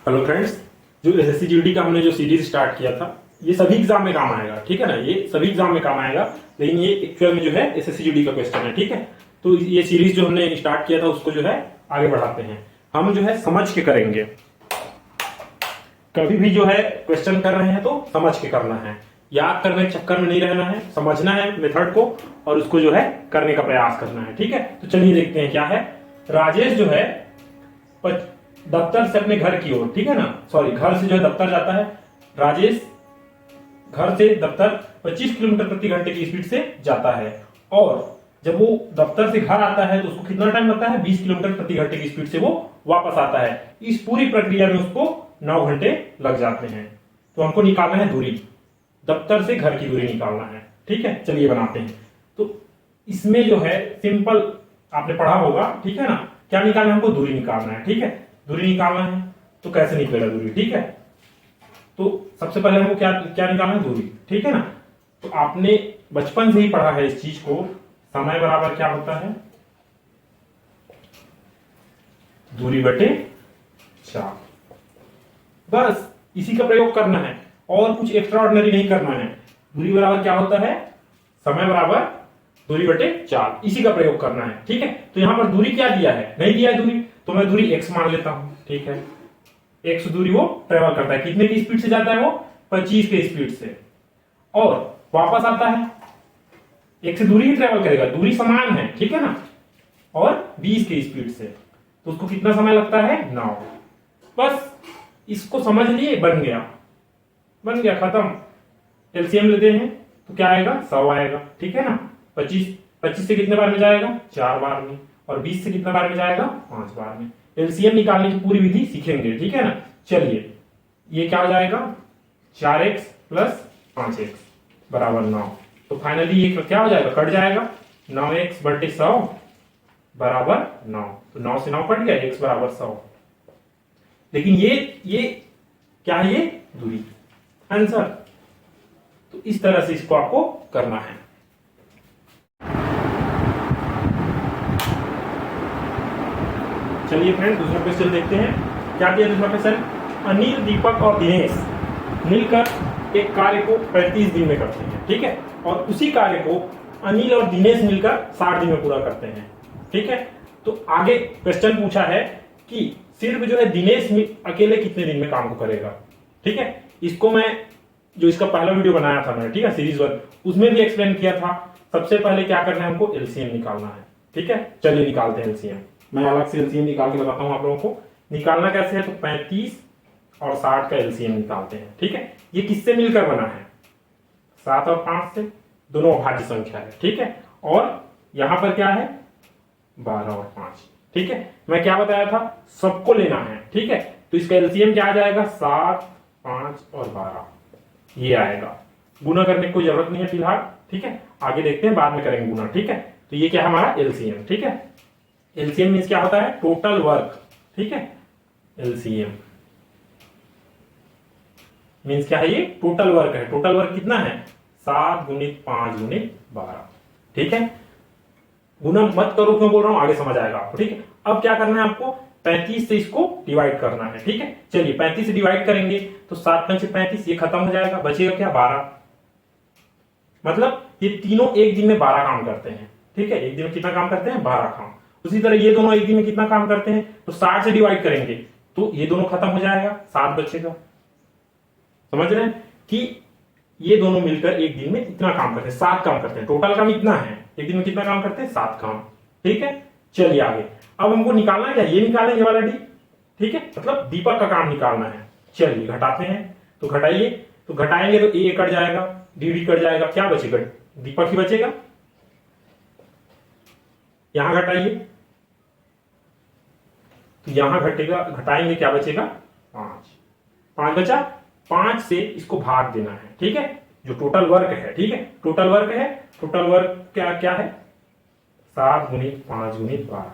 Hello friends, जो SSC GD का हमने जो सीरीज स्टार्ट किया था ये सभी एग्जाम में काम आएगा। ठीक है ना, ये सभी एग्जाम में काम आएगा, लेकिन ये एक्चुअल में जो है एसएससी जीडी का क्वेश्चन है। ठीक है, तो ये सीरीज जो हमने स्टार्ट किया था उसको जो है आगे बढ़ाते हैं। हम जो है समझ के करेंगे, कभी भी जो है क्वेश्चन कर रहे हैं तो समझ के करना है, याद करने के चक्कर में नहीं रहना है, समझना है मेथड को और उसको जो है करने का प्रयास करना है। ठीक है, तो चलिए देखते हैं क्या है। राजेश जो है दफ्तर से अपने घर की ओर, ठीक है ना, सॉरी, घर से जो है दफ्तर जाता है। राजेश घर से दफ्तर 25 किलोमीटर प्रति घंटे की स्पीड से जाता है और जब वो दफ्तर से घर आता है तो उसको कितना टाइम लगता है, 20 किलोमीटर प्रति घंटे की स्पीड से वो वापस आता है। इस पूरी प्रक्रिया में उसको 9 घंटे लग जाते हैं। तो हमको निकालना है दूरी, दफ्तर से घर की दूरी निकालना है। ठीक है, चलिए बनाते हैं। तो इसमें जो है सिंपल आपने पढ़ा होगा, ठीक है ना, क्या निकालना है, हमको दूरी निकालना है। ठीक है, दूरी निकालना है तो कैसे निकलेगा दूरी। ठीक है, तो सबसे पहले हमको क्या क्या निकालना है, दूरी। ठीक है ना, तो आपने बचपन से ही पढ़ा है इस चीज को, समय बराबर क्या होता है, दूरी बटे 4। बस इसी का प्रयोग करना है और कुछ एक्स्ट्रा ऑर्डिनरी नहीं करना है। दूरी बराबर क्या होता है, समय बराबर दूरी बटे 4, इसी का प्रयोग करना है। ठीक है, तो यहां पर दूरी क्या दिया है, नहीं दिया है दूरी, तो मैं दूरी x मान लेता हूं। ठीक है, x दूरी वो ट्रेवल करता है, कितने की स्पीड से जाता है वो, 25 के स्पीड से, और वापस आता है, x से दूरी ही ट्रेवल करेगा, दूरी समान है। ठीक है ना, और 20 के स्पीड से, तो उसको कितना समय लगता है, 9। बस इसको समझ लिए, बन गया, बन गया, खत्म। एलसीएम लेते हैं तो क्या आएगा, 100 आएगा। ठीक है ना, 25 से कितने बार में जाएगा, 4 बार में, और 20 से कितना बार में जाएगा, 5 बार में। एलसीएम निकालने की पूरी विधि सीखेंगे। ठीक है ना, चलिए ये क्या हो जाएगा, 4x प्लस 5x बराबर 9। तो फाइनली ये क्या हो जाएगा, कट जाएगा, 9x बटे 100 बराबर 9। तो 9 से 9 कट गया, x बराबर 100। लेकिन ये क्या है, ये दूरी, आंसर। तो इस तरह से इसको आपको करना है। चलिए फ्रेंड, दूसरा क्वेश्चन देखते हैं। क्या दिया दूसरा क्वेश्चन, अनिल, दीपक और दिनेश मिलकर एक कार्य को 35 दिन में करते हैं। ठीक है, और उसी कार्य को अनिल और दिनेश मिलकर 60 दिन में पूरा करते हैं। ठीक है, तो आगे क्वेश्चन पूछा है कि सिर्फ जो है दिनेश अकेले कितने दिन में काम को करेगा। ठीक है, इसको मैं जो इसका पहला वीडियो बनाया था मैंने, ठीक है, सीरीज 1, उसमें भी एक्सप्लेन किया था। सबसे पहले क्या करना है, हमको एलसीएम निकालना है। ठीक है, चलिए निकालते हैं एलसीएम। मैं अलग से एलसीएम निकाल के बताता हूं आप लोगों को निकालना कैसे है। तो 35 और 60 का एलसीएम निकालते हैं। ठीक है, ये किससे मिलकर बना है, 7 और 5 से, दोनों अभाज्य संख्या है। ठीक है, और यहां पर क्या है, 12 और 5। ठीक है, मैं क्या बताया था, सबको लेना है। ठीक है, तो इसका एलसीएम क्या आ जाएगा, 7, 5 और 12, ये आएगा। गुना करने की कोई जरूरत नहीं है फिलहाल। ठीक है, आगे देखते हैं, बाद में करेंगे गुना। ठीक है, तो ये क्या है हमारा एलसीएम। ठीक है, एलसीएम मीन्स क्या होता है, टोटल वर्क। ठीक है, एलसीएम मीन्स क्या है, ये टोटल वर्क है। टोटल वर्क कितना है, 7 गुणित 5 गुणित 12। ठीक है, गुना मत करो, क्यों बोल रहा हूं, आगे समझ आएगा आपको। ठीक है, अब क्या करना है आपको, 35 से इसको डिवाइड करना है। ठीक है, चलिए 35 से डिवाइड करेंगे तो 7 पंचे 35, ये खत्म हो जाएगा, बचेगा क्या, 12। मतलब ये तीनों एक दिन में 12 काम करते हैं। ठीक है, एक दिन में कितना काम करते हैं, 12 काम। उसी तरह ये दोनों एक दिन में कितना काम करते हैं, तो 60 से डिवाइड करेंगे तो ये दोनों खत्म हो जाएगा, 7 बचेगा। समझ रहे हैं कि ये दोनों मिलकर एक दिन में इतना काम करते हैं, 7 काम करते हैं। टोटल काम इतना है, एक दिन में कितना काम करते हैं, 7 काम। ठीक है, चलिए आगे। अब हमको निकालना क्या, ये निकालें, ये वाला डी। ठीक है, मतलब दीपक का काम निकालना है। चलिए घटाते हैं, तो घटाइए, तो घटाएंगे तो ए कट जाएगा, डी डी कट जाएगा, क्या बचेगा, दीपक ही बचेगा। यहां घटाइए तो यहां घटेगा, घटाएंगे क्या बचेगा, 5 बचा। 5 से इसको भाग देना है। ठीक है, जो टोटल वर्क है, ठीक है, टोटल वर्क है, टोटल वर्क क्या क्या है, 7 गुणित 5 गुणित 12,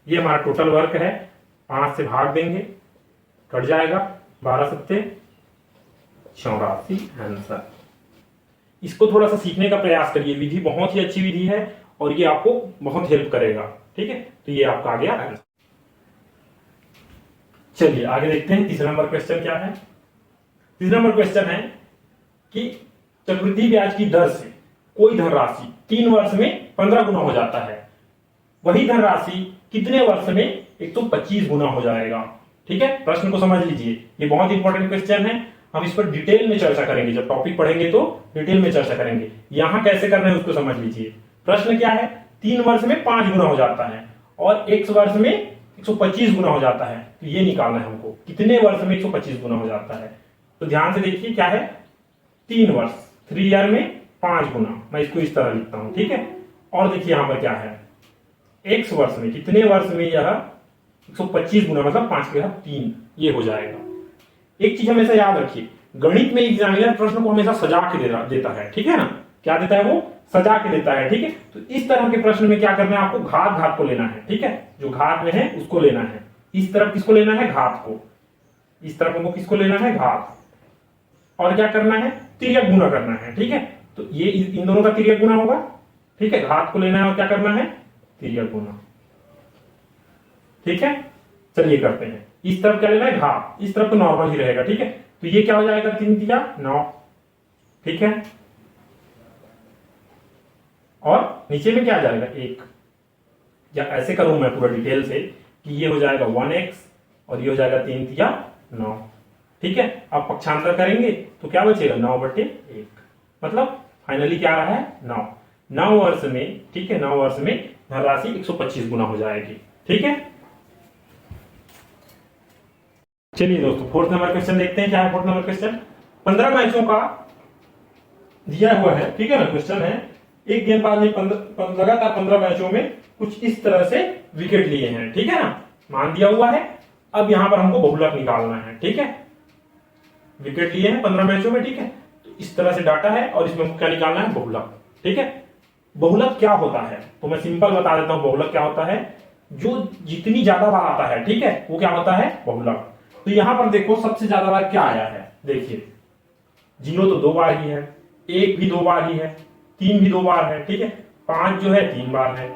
ये हमारा टोटल वर्क है। 5 से भाग देंगे, कट जाएगा, 12 सत्ते 84, आंसर। इसको थोड़ा सा सीखने का प्रयास करिए, विधि बहुत ही अच्छी विधि है और ये आपको बहुत हेल्प करेगा। ठीक है, तो ये आपका आ गया आंसर। चलिए आगे देखते हैं तीसरा नंबर क्वेश्चन क्या है। तीसरा नंबर क्वेश्चन है कि चक्रवृद्धि ब्याज की दर से कोई धनराशि 3 वर्ष में 15 गुना हो जाता है, वही धनराशि कितने वर्ष में 125 गुना हो जाएगा। ठीक है, प्रश्न को समझ लीजिए, ये बहुत इंपॉर्टेंट क्वेश्चन है। हम इस पर डिटेल में चर्चा करेंगे, जब टॉपिक पढ़ेंगे तो डिटेल में चर्चा करेंगे। यहां कैसे करना है उसको समझ लीजिए। प्रश्न क्या है, 3 वर्ष में 5 गुना हो जाता है और 1 वर्ष में 125 गुना हो जाता है, तो ये निकालना है हमको, कितने वर्ष में 125 गुना हो जाता है। तो ध्यान से देखिए क्या है, 3 वर्ष, 3 ईयर में 5 गुना, मैं इसको इस तरह लिखता हूं। ठीक है, और देखिए यहां पर क्या है, x वर्ष में, कितने वर्ष में यह 125 गुना मतलब 5 के घात 3 ये हो जाएगा। एक चीज हमेशा याद रखिए, गणित में एग्जामिनर प्रश्न को हमेशा सजा के देता है। ठीक है ना, क्या देता है वो, सजा के देता है। ठीक है, तो इस तरह के प्रश्न में क्या करना है, आपको घात घात को लेना है। ठीक है, जो घात में है उसको लेना है। इस तरफ किसको लेना है, घात को, इस तरफ हमको किसको लेना है, घात, और क्या करना है, तिर्यक गुना करना है। ठीक है, तो ये इन दोनों का तिर्यक गुना होगा। ठीक है, घात को लेना है और क्या करना है, तिर्यक गुना। ठीक है, चलिए करते हैं। इस तरफ क्या लेना है, घात, इस तरफ तो नॉर्मल ही रहेगा। ठीक है, तो ये क्या हो जाएगा, 3 तिया 9। ठीक है, और नीचे में क्या आ जाएगा, 1। या ऐसे करूं मैं पूरा डिटेल से कि ये हो जाएगा 1x और ये हो जाएगा 3 तिया 9। ठीक है, अब पक्षांतर करेंगे तो क्या बचेगा, 9/1, मतलब फाइनली क्या आ रहा है, 9। 9 वर्ष में, ठीक है, 9 वर्ष में धनराशि 125 गुना हो जाएगी। ठीक है, चलिए दोस्तों फोर्थ नंबर क्वेश्चन देखते हैं क्या है। फोर्थ नंबर क्वेश्चन 15 मैचों का दिया हुआ है। ठीक है ना, क्वेश्चन है एक गेंदबाज ने लगातार 15 मैचों में कुछ इस तरह से विकेट लिए हैं। ठीक है ना, मान दिया हुआ है। अब यहां पर हमको बहुलक निकालना है। ठीक है, विकेट लिए हैं 15 मैचों में। ठीक है, तो इस तरह से डाटा है और इसमें क्या निकालना है, बहुलक। ठीक है, बहुलक क्या होता है तो मैं सिंपल बता देता हूं। बहुलक क्या होता है, जो जितनी ज्यादा बार आता है, ठीक है, वो क्या होता है, बहुलक। तो यहां पर देखो सबसे ज्यादा बार क्या आया है, देखिए 0 तो 2 बार ही है, 1 भी 2 बार ही है, 3 भी 2 बार है। ठीक है, 5 जो है 3 बार है,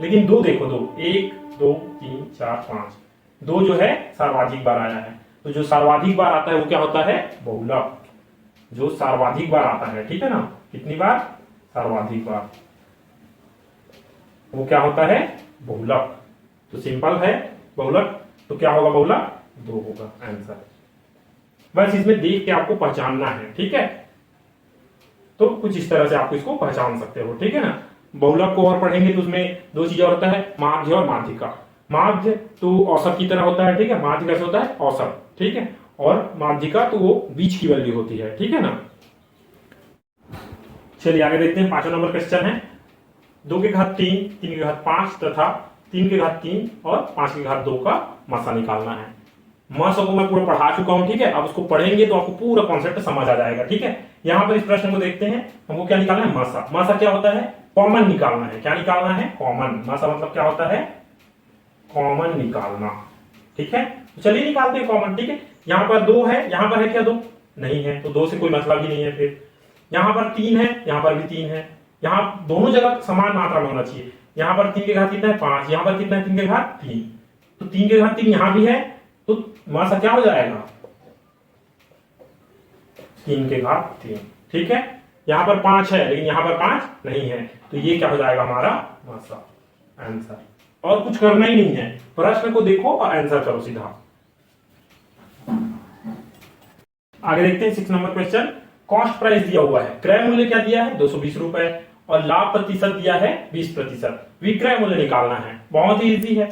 लेकिन 2 देखो, 2, 1 2 3 4 5, 2 जो है सर्वाधिक बार आया है। तो जो सर्वाधिक बार आता है वो क्या होता है, बहुलक। जो सर्वाधिक बार आता है, ठीक है ना, कितनी बार, सर्वाधिक बार, वो क्या होता है, बहुलक। तो सिंपल है बहुलक, तो क्या होगा, बहुलक 2 होगा आंसर। बस इसमें देख के आपको पहचानना है। ठीक है, तो कुछ इस तरह से आप इसको पहचान सकते हो। ठीक है ना, बहुलक को और पढ़ेंगे तो उसमें 2 चीजें होता है, माध्य और माध्यिका। माध्य तो औसत की तरह होता है। ठीक है, माध्य कैसे होता है, औसत। ठीक है, और माध्यिका तो वो बीच की वैल्यू होती है। ठीक है ना, चलिए आगे देखते हैं। 5वां नंबर क्वेश्चन है 2 के घात 3, 3 के घात 5 तथा 3 के घात 3 और 5 के घात 2 का मासा निकालना है। मासा को मैं पूरा पढ़ा चुका हूं। ठीक है, अब उसको पढ़ेंगे तो आपको पूरा कॉन्सेप्ट समझ आ जाएगा। ठीक है, यहां पर इस प्रश्न को देखते हैं, हमको क्या निकालना है, मासा। मासा क्या होता है, कॉमन निकालना है। क्या निकालना है, कॉमन। मासा मतलब क्या होता है, कॉमन निकालना। ठीक है, तो चलिए निकालते हैं कॉमन। ठीक है, यहां पर 2 है, यहां पर है क्या, 2 नहीं है, तो 2 से कोई मतलब ही नहीं है। फिर यहां पर 3 है, यहां पर भी 3 है, यहां दोनों जगह समान मात्रा में होना चाहिए। यहां पर 3 के घात कितना है, 5, यहां पर कितना है, 3 के घात 3, तो 3 के घात 3 यहां भी है, तो मासा क्या हो जाएगा, 3 के घात 3। ठीक है, यहां पर 5 है लेकिन यहां पर 5 नहीं है, तो ये क्या हो जाएगा हमारा मासा, आंसर। और कुछ करना ही नहीं है, प्रश्न को देखो और आंसर करो सीधा। आगे देखते हैं 6 नंबर क्वेश्चन। कॉस्ट प्राइस दिया हुआ है, क्रय मूल्य क्या दिया है, 220 रुपए, और लाभ प्रतिशत दिया है 20%। विक्रय मूल्य निकालना है, बहुत ही इजी है।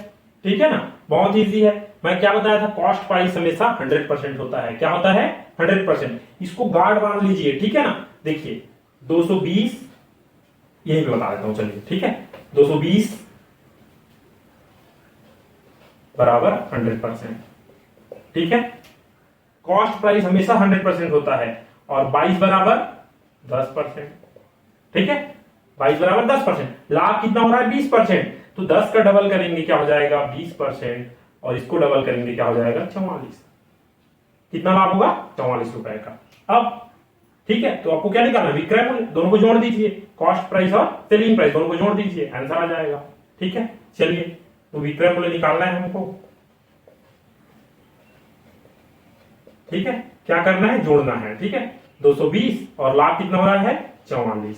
ठीक है ना, बहुत इजी है। मैं क्या बताया था, कॉस्ट प्राइस हमेशा 100% होता है। क्या होता है, 100%। इसको गार्ड मान लीजिए। ठीक है ना, देखिए 220 यही मैं बता देता हूं, चलिए। ठीक है, 220 बराबर 100%। ठीक है, कॉस्ट प्राइस हमेशा 100% होता है, और 22 बराबर 10%। ठीक है, 22 बराबर 10%। लाभ कितना हो रहा है, 20%, तो 10 का डबल करेंगे क्या हो जाएगा, 20%, और इसको डबल करेंगे क्या हो जाएगा, 44। कितना लाभ होगा, 44 रुपए का। अब ठीक है, तो आपको क्या निकालना है, विक्रय मूल्य, दोनों को जोड़ दीजिए, कॉस्ट प्राइस और सेलिंग प्राइस दोनों को जोड़ दीजिए, आंसर आ जाएगा। ठीक है, चलिए, तो विक्रय मूल्य निकालना है हमको। ठीक है, क्या करना है, जोड़ना है। ठीक है, 220 और लाभ कितना हो रहा है, 44,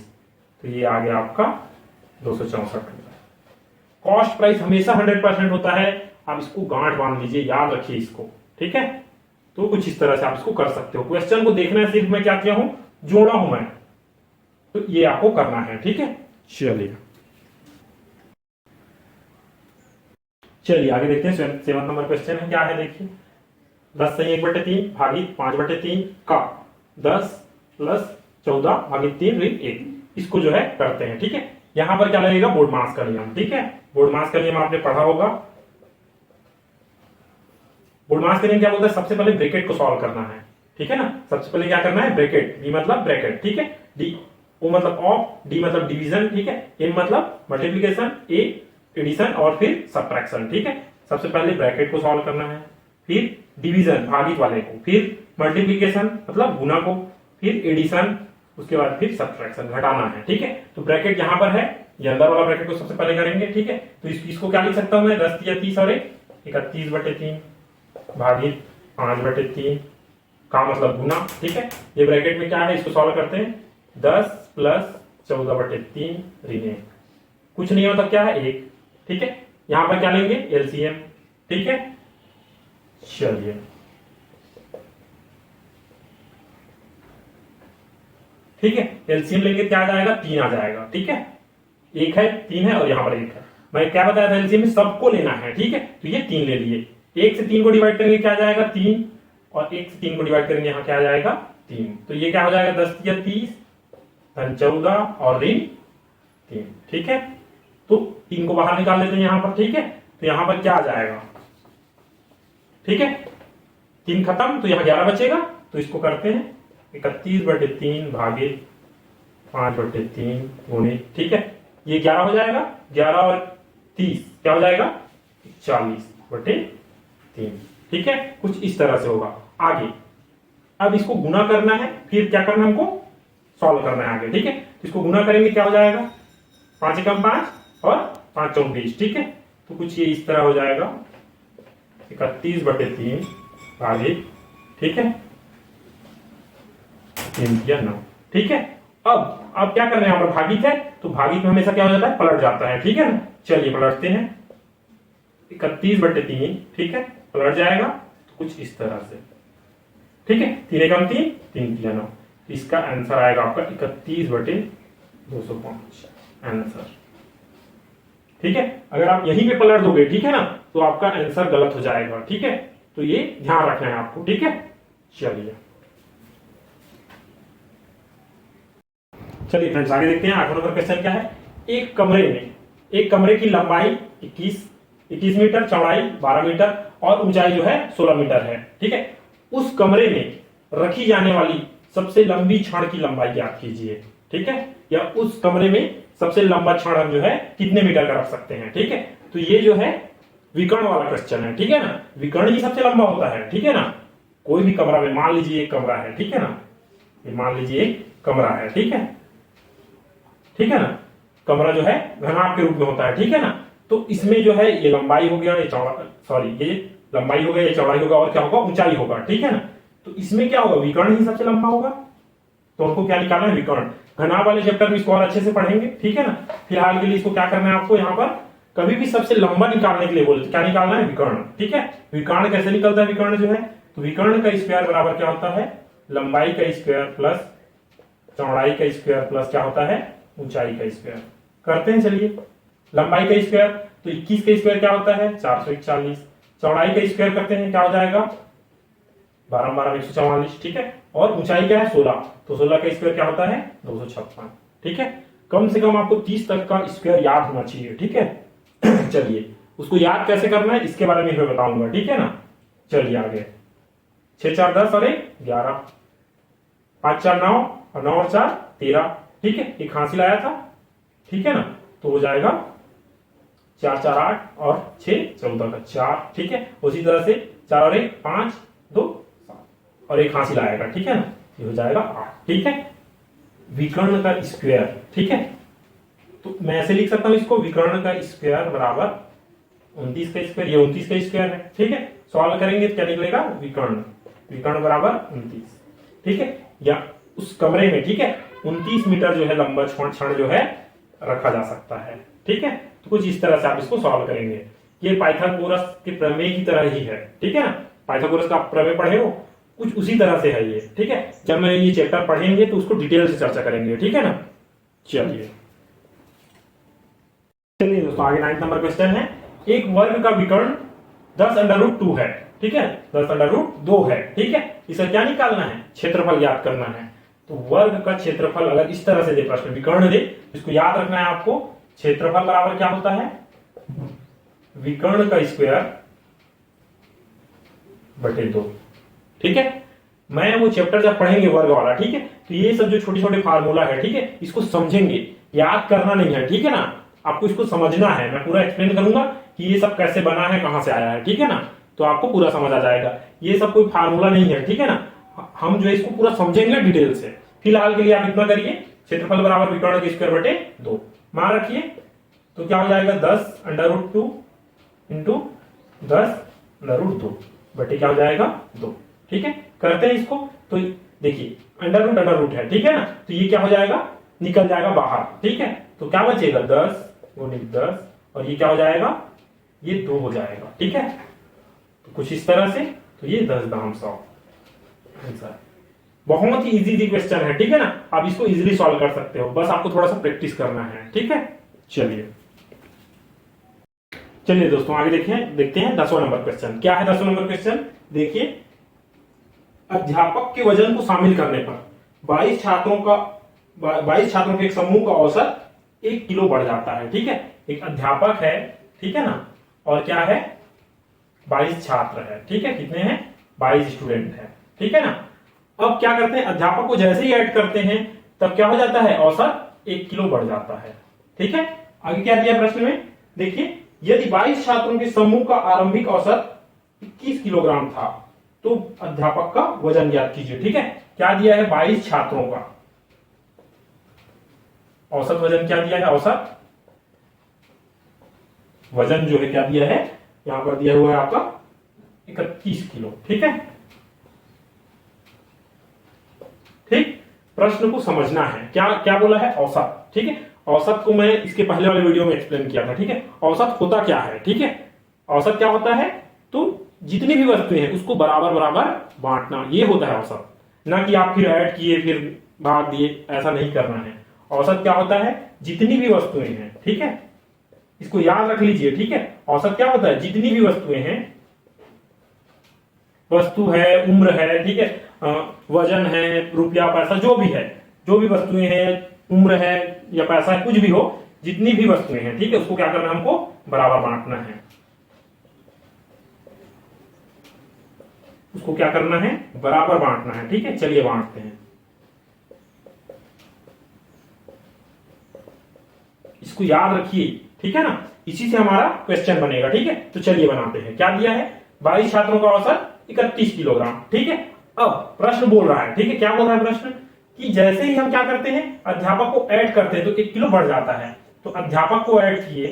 तो ये आ गया आपका 264। कॉस्ट प्राइस हमेशा 100% होता है, आप इसको गांठ बांध लीजिए, याद रखिए इसको। ठीक है, तो कुछ इस तरह से आप इसको कर सकते हो। क्वेश्चन को देखना है, सिर्फ मैं क्या किया हूं, जोड़ा हूं मैं, तो ये आपको करना है। ठीक है, चलिए आगे देखते हैं। 7 नंबर क्वेश्चन है, क्या है देखिए। 10 सही 1/3 भागित 5/3 का 10 प्लस 14 भागित 3 ऋण 1, इसको जो है करते हैं। ठीक है, यहां पर क्या लगेगा, बोर्ड मास का नियम। ठीक है, बोर्ड मास का नियम आपने पढ़ा होगा। बोर्ड मास का नियम क्या बोलता है, सबसे पहले ब्रैकेट को सॉल्व करना है। ठीक है ना, सबसे पहले क्या करना है, ब्रैकेट, बी मतलब ब्रैकेट। ठीक है, डी ओ मतलब ऑफ, डी मतलब डिवीजन। ठीक है, एम मतलब मल्टीप्लीकेशन, ए एडिशन और फिर सब्ट्रैक्शन। ठीक है, सबसे पहले ब्रैकेट को सॉल्व करना है, फिर डिवीजन भागित वाले को, फिर मल्टीप्लीकेशन मतलब गुना को, फिर एडिशन, उसके बाद फिर सब्ट्रैक्शन घटाना है। ठीक है, तो ब्रैकेट यहां पर है, ये अंदर वाला ब्रैकेट को सबसे पहले करेंगे। ठीक है, तो इसको क्या लिख सकता हूं मैं, 10 या 30 और 31/3 भागित 5/3 का मतलब गुना। ठीक है, ये ब्रैकेट में क्या है, इसको सॉल्व करते हैं। 10 प्लस 14/3 ऋण 1, कुछ नहीं होता क्या है, 1। ठीक है, यहां पर क्या लेंगे, एलसीएम। ठीक है, चलिए ठीक है, एलसीएम लेंगे, क्या आ जाएगा, 3 आ जाएगा। ठीक है, 1 है, 3 है और यहां पर 1 है। मैं क्या बताया था, एलसीएम में सबको लेना है। ठीक है, तो ये 3 ले लिए, 1 से 3 को डिवाइड करेंगे, क्या आ जाएगा, 3, और 1 से 3 को डिवाइड करेंगे, यहां क्या आ जाएगा, 3। तो ये क्या हो जाएगा, 10 या 30 धन 14 और ऋण 3। ठीक है, तो 3 को बाहर निकाल लेते हैं यहां पर। ठीक है, तो यहां पर क्या आ जाएगा, ठीक है, 3 खत्म, तो यहां 11 बचेगा, तो इसको करते हैं 31/3 भागित 5/3 गुणे। ठीक है, ये 11 हो जाएगा, 11 और 30 क्या हो जाएगा, 40/3। ठीक है, कुछ इस तरह से होगा। आगे अब इसको गुना करना है, फिर क्या करना है, हमको सॉल्व करना है आगे। ठीक है, तो इसको गुना करेंगे, क्या हो जाएगा, 5 एकम 5 और 5 चौक 20। ठीक है, तो कुछ ये इस तरह हो जाएगा, 31/3 भागित, ठीक है, 3 या 9। ठीक है, अब क्या करना है, यहाँ पर भागित है, तो भागित में हमेशा क्या हो जाता है, पलट जाता है। ठीक है ना, चलिए पलटते हैं, 31/3, ठीक है, पलट जाएगा, तो कुछ इस तरह से। ठीक है, 3 एकम 3, 3 या 9, इसका आंसर आएगा आपका 31/205 आंसर। ठीक है, अगर आप यहीं पे पलट दोगे, ठीक है ना, तो आपका आंसर गलत हो जाएगा। ठीक है, तो ये ध्यान रखना है आपको। ठीक है, चलिए फ्रेंड्स आगे देखते हैं। 8 नंबर क्वेश्चन क्या है, एक कमरे की लंबाई 21 मीटर, चौड़ाई 12 मीटर और ऊंचाई जो है 16 मीटर है। ठीक है, उस कमरे में रखी जाने वाली सबसे लंबी छड़ की लंबाई ज्ञात कीजिए। ठीक है, या उस कमरे में सबसे लंबा छड़ हम जो है कितने मीटर का रख सकते हैं। ठीक है, तो ये जो है विकर्ण वाला क्वेश्चन है। ठीक है ना, विकर्ण ही सबसे लंबा होता है। ठीक है ना, कोई भी कमरा में, मान लीजिए एक कमरा है, ठीक है ना, ये मान लीजिए एक कमरा है, ठीक है, ठीक है ना, कमरा जो है घनाभ के रूप में होता है। ठीक है ना, तो इसमें जो है ये लंबाई हो गया, ये चौड़ा, सॉरी ये लंबाई हो गया, ये चौड़ाई होगा और क्या होगा, ऊंचाई होगा। ठीक है ना, तो इसमें क्या होगा, विकर्ण ही सबसे लंबा होगा, तो हमको क्या निकालना है, विकर्ण। घनाभ वाले चैप्टर में इसको और अच्छे से पढ़ेंगे। ठीक है ना, फिलहाल के लिए इसको क्या करना है आपको, यहाँ पर कभी भी सबसे लंबा निकालने के लिए बोलते क्या निकालना है, विकर्ण। ठीक है, विकर्ण कैसे निकलता है, विकर्ण जो है, तो विकर्ण का स्क्वायर बराबर क्या होता है, लंबाई का स्क्वायर प्लस चौड़ाई का स्क्वायर प्लस क्या होता है, ऊंचाई का स्क्वायर। करते हैं, चलिए लंबाई का स्क्वायर, तो 21 का स्क्वायर क्या होता है, 441। चौड़ाई का स्क्वायर करते हैं, क्या हो जाएगा, 12 144। ठीक है, और ऊंचाई क्या है, 16, तो 16 का स्क्वायर क्या होता है, 256। ठीक है, कम से कम आपको 30 तक का स्क्वायर याद होना चाहिए। ठीक है चलिए उसको याद कैसे करना है, इसके बारे में मैं बताऊंगा। ठीक है ना, चलिए आगे। 6 4 10 और 1 11, 5 4 9 और 9 और 4 13। ठीक है, एक हासिल आया था। ठीक है ना, तो हो जाएगा 4 4 8 और 6 14 का 4। ठीक है, उसी तरह से 4 और 1 5 2 7 और एक हासिल आएगा। ठीक है ना, ये हो जाएगा 8। ठीक है, विकर्ण का स्क्वायर। ठीक है, तो मैं ऐसे लिख सकता हूं इसको, विकर्ण का स्क्वायर बराबर 29 का स्क्वायर, ये 29 का स्क्वायर है। ठीक है, सॉल्व करेंगे तो क्या निकलेगा, विकर्ण विकर्ण बराबर 29, ठीक है, या उस कमरे में, ठीक है, 29 मीटर जो है लंबा क्षण जो है रखा जा सकता है, ठीक है। तो कुछ इस तरह से आप इसको सॉल्व करेंगे। ये पाइथागोरस के प्रमेय की तरह ही है, ठीक है ना, पाइथागोरस का प्रमेय पढ़े हो, कुछ उसी तरह से है ये, ठीक है। जब मैं ये चैप्टर पढ़ेंगे तो उसको डिटेल से चर्चा करेंगे, ठीक है ना। चलिए दोस्तों आगे 9 नंबर क्वेश्चन है, एक वर्ग का विकर्ण 10√2 है, ठीक है, 10√2 है, ठीक है। इसे क्या निकालना है, क्षेत्रफल ज्ञात करना है। तो वर्ग का क्षेत्रफल अगर इस तरह से दे प्रश्न, विकर्ण दे, इसको याद रखना है आपको, क्षेत्रफल बराबर क्या होता है, विकर्ण का स्क्वायर बटे 2, ठीक है। मैं वो चैप्टर जब पढ़ेंगे वर्ग वाला, ठीक है, तो ये सब जो छोटे छोटे फार्मूला है, ठीक है, इसको समझेंगे, याद करना नहीं है, ठीक है ना, आपको इसको समझना है। मैं पूरा एक्सप्लेन करूंगा कि ये सब कैसे बना है, कहां से आया है, ठीक है ना, तो आपको पूरा समझ आ जाएगा। ये सब कोई फार्मूला नहीं है, ठीक है ना, हम जो है इसको पूरा समझेंगे डिटेल से। फिलहाल के लिए आप इतना करिए, क्षेत्रफल बराबर विकर्ण का स्क्वायर बटे 2 मान रखिए, तो क्या हो जाएगा 10√2 इंटू 10√2 बटे क्या हो जाएगा 2, ठीक है। करते हैं इसको, तो देखिए अंडर रूट है, ठीक है ना, तो ये क्या हो जाएगा, निकल जाएगा बाहर, ठीक है। तो क्या बचेगा 10 गुणित 10 और ये क्या हो जाएगा, ये 2 हो जाएगा, ठीक है। तो कुछ इस तरह से, तो ये 10 दाम 100 आंसर। बहुत ही इजी क्वेश्चन है, ठीक है ना, आप इसको इजीली सॉल्व कर सकते हो, बस आपको थोड़ा सा प्रैक्टिस करना है, ठीक है। चलिए दोस्तों आगे देखते हैं 10वां नंबर क्वेश्चन। क्या है 10वां नंबर क्वेश्चन, देखिए, अध्यापक के वजन को शामिल करने पर 22 छात्रों के एक समूह का औसत 1 किलो बढ़ जाता है, ठीक है। एक अध्यापक है, ठीक है ना, और क्या है 22 छात्र है, ठीक है, कितने हैं 22 स्टूडेंट है, ठीक है ना। अब क्या करते हैं, अध्यापक को जैसे ही ऐड करते हैं तब क्या हो जाता है, औसत 1 किलो बढ़ जाता है, ठीक है। आगे क्या दिया प्रश्न में, देखिए, यदि 22 छात्रों के समूह का आरंभिक औसत 21 किलोग्राम था तो अध्यापक का वजन ज्ञात कीजिए, ठीक है। क्या दिया है, 22 छात्रों का औसत वजन क्या दिया है, औसत वजन जो है क्या दिया है, यहां पर दिया हुआ है आपका 31 किलो, ठीक है। ठीक, प्रश्न को समझना है, क्या क्या बोला है, औसत, ठीक है। औसत को मैं इसके पहले वाले वीडियो में एक्सप्लेन किया था, ठीक है। औसत होता क्या है, ठीक है, औसत क्या होता है, तो जितनी भी वस्तुएं हैं उसको बराबर बराबर बांटना, ये होता है औसत। ना कि आप फिर ऐड किए फिर भाग दिए, ऐसा नहीं करना है। औसत क्या होता है, जितनी भी वस्तुएं हैं, ठीक है, इसको याद रख लीजिए, ठीक है। औसत क्या होता है, जितनी भी वस्तुएं हैं, वस्तु है, उम्र है, ठीक है, वजन है, रुपया पैसा जो भी है, जो भी वस्तुएं हैं, उम्र है या पैसा है, कुछ भी हो, जितनी भी वस्तुएं हैं, ठीक है, उसको क्या करना है, हमको बराबर बांटना है। उसको क्या करना है, बराबर बांटना है, ठीक है। चलिए बांटते हैं, इसको याद रखिए, ठीक है ना, इसी से हमारा क्वेश्चन बनेगा, ठीक है। तो चलिए बनाते हैं। क्या दिया है, 22 छात्रों का औसत 31 किलोग्राम, ठीक है। अब प्रश्न बोल रहा है, ठीक है, क्या बोल रहा है प्रश्न, कि जैसे ही हम क्या करते हैं, अध्यापक को ऐड करते हैं तो 1 किलो बढ़ जाता है। तो अध्यापक को ऐड किए,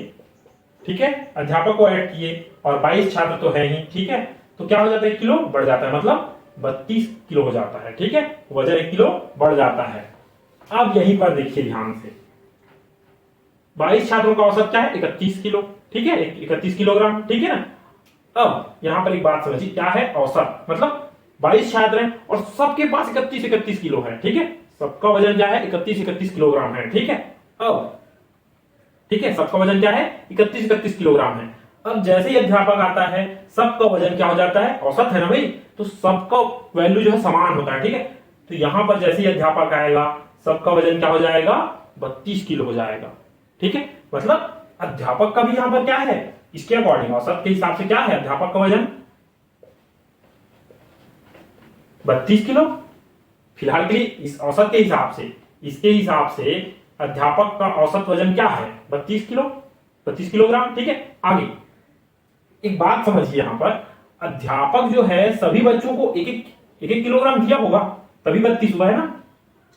ठीक है, अध्यापक को ऐड किए और 22 छात्र तो है ही, ठीक है, तो क्या हो जाता है, 1 किलो बढ़ जाता है, मतलब 32 किलो हो जाता है, ठीक है, वजन 1 किलो बढ़ जाता है। अब यहीं पर देखिए ध्यान से, 22 छात्रों का औसत क्या है, 31 किलो, ठीक है, 31 किलोग्राम, ठीक है ना। अब यहां पर एक बात समझिए, क्या है औसत, मतलब 22 छात्र हैं और सबके पास 31 किलो है, ठीक है, सबका वजन क्या है, 31 किलोग्राम है, ठीक है। अब ठीक है, सबका वजन क्या है, 31 किलोग्राम है। अब जैसे ही अध्यापक आता है, सबका वजन क्या हो जाता है, औसत है ना भाई, तो सबका वैल्यू जो है समान होता है, ठीक है। तो यहां पर जैसे ही अध्यापक आएगा, सबका वजन क्या हो जाएगा, 32 किलो हो जाएगा, ठीक है। मतलब अध्यापक का भी यहां पर क्या है, इसके अकॉर्डिंग औसत के हिसाब से क्या है, अध्यापक का वजन 32 किलो। फिलहाल के लिए इस औसत के हिसाब से, इसके हिसाब से अध्यापक का औसत वजन क्या है, 32 किलो, 32 किलोग्राम, ठीक है। आगे एक बात समझिए, यहां पर अध्यापक जो है सभी बच्चों को एक एक किलोग्राम दिया होगा, तभी 32 हुआ है ना।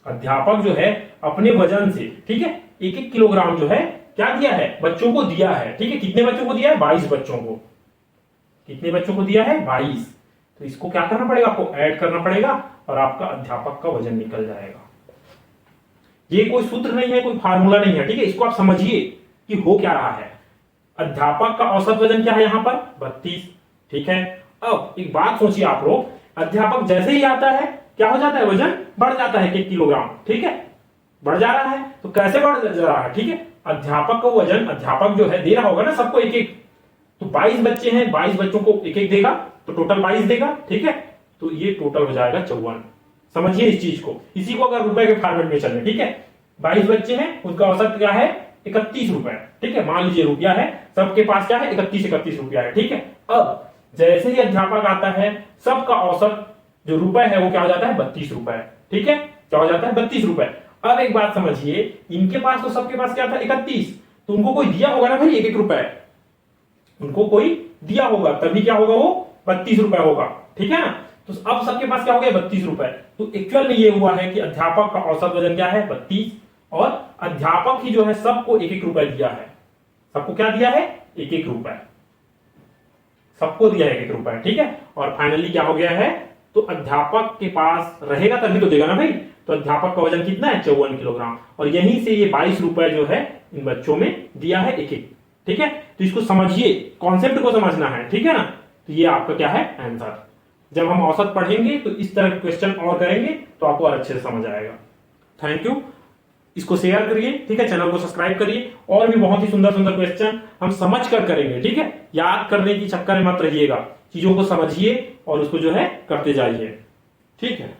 अध्यापक जो है अपने वजन से, ठीक है, 1 किलोग्राम जो है क्या दिया है, बच्चों को दिया है, ठीक है। कितने बच्चों को दिया है, 22 बच्चों को। कितने बच्चों को दिया है, 22, तो इसको क्या करना पड़ेगा, आपको ऐड करना पड़ेगा और आपका अध्यापक का वजन निकल जाएगा। ये कोई सूत्र नहीं है, कोई फार्मूला नहीं है, ठीक है। इसको आप समझिए कि हो क्या रहा है। अध्यापक का औसत वजन क्या है यहां पर 32, ठीक है। अब एक बात सोचिए आप लोग, अध्यापक जैसे ही आता है क्या हो जाता है, वजन बढ़ जाता है 1 किलोग्राम, ठीक है, बढ़ जा रहा है। तो कैसे बढ़ जा रहा है, ठीक है, अध्यापक का वजन, अध्यापक जो है दे रहा होगा ना सबको एक एक, तो 22 बच्चे हैं, 22 बच्चों को एक एक देगा तो टोटल 22 देगा, ठीक है। तो ये टोटल हो जाएगा 54। समझिए इस चीज को, इसी को अगर रुपए के फॉर्मेट में चले, ठीक है। 22 बच्चे हैं, उनका औसत क्या है 31 रुपए, ठीक है, मान लीजिए रुपया है, सबके पास क्या है 31 रुपया है, ठीक है। अब जैसे ही अध्यापक आता है सबका औसत जो रुपए है वो क्या हो जाता है 32 रुपए, ठीक है, क्या हो जाता है 32 रुपए। अब एक बात समझिए, इनके पास तो सबके पास क्या था 31, तो उनको कोई दिया होगा ना भाई 1 रुपए, उनको कोई दिया होगा, तभी क्या होगा वो 32 रुपए होगा, ठीक है ना। तो अब सबके पास क्या हो गया 32 रुपए। तो एक्चुअल में ये हुआ है कि अध्यापक का औसत वजन क्या है 32, और अध्यापक ही जो है सबको 1 रुपए दिया है, सबको क्या दिया है 1 रुपए, सबको दिया है 1 रुपए, ठीक है। और फाइनली क्या हो गया है, तो अध्यापक के पास रहेगा तभी तो देगा ना भाई। तो अध्यापक का वजन कितना है 54 किलोग्राम, और यहीं से ये 22 रुपए जो है इन बच्चों में दिया है एक एक, ठीक है। तो इसको समझिए, कॉन्सेप्ट को समझना है, ठीक है ना। तो ये आपका क्या है आंसर। जब हम औसत पढ़ेंगे तो इस तरह के क्वेश्चन और करेंगे तो आपको और अच्छे से समझ आएगा। थैंक यू, इसको शेयर करिए, ठीक है, चैनल को सब्सक्राइब करिए, और भी बहुत ही सुंदर सुंदर क्वेश्चन हम समझ कर करेंगे, ठीक है। याद करने की चक्कर में मत रहिएगा, चीजों को समझिए और उसको जो है करते जाइए, ठीक है।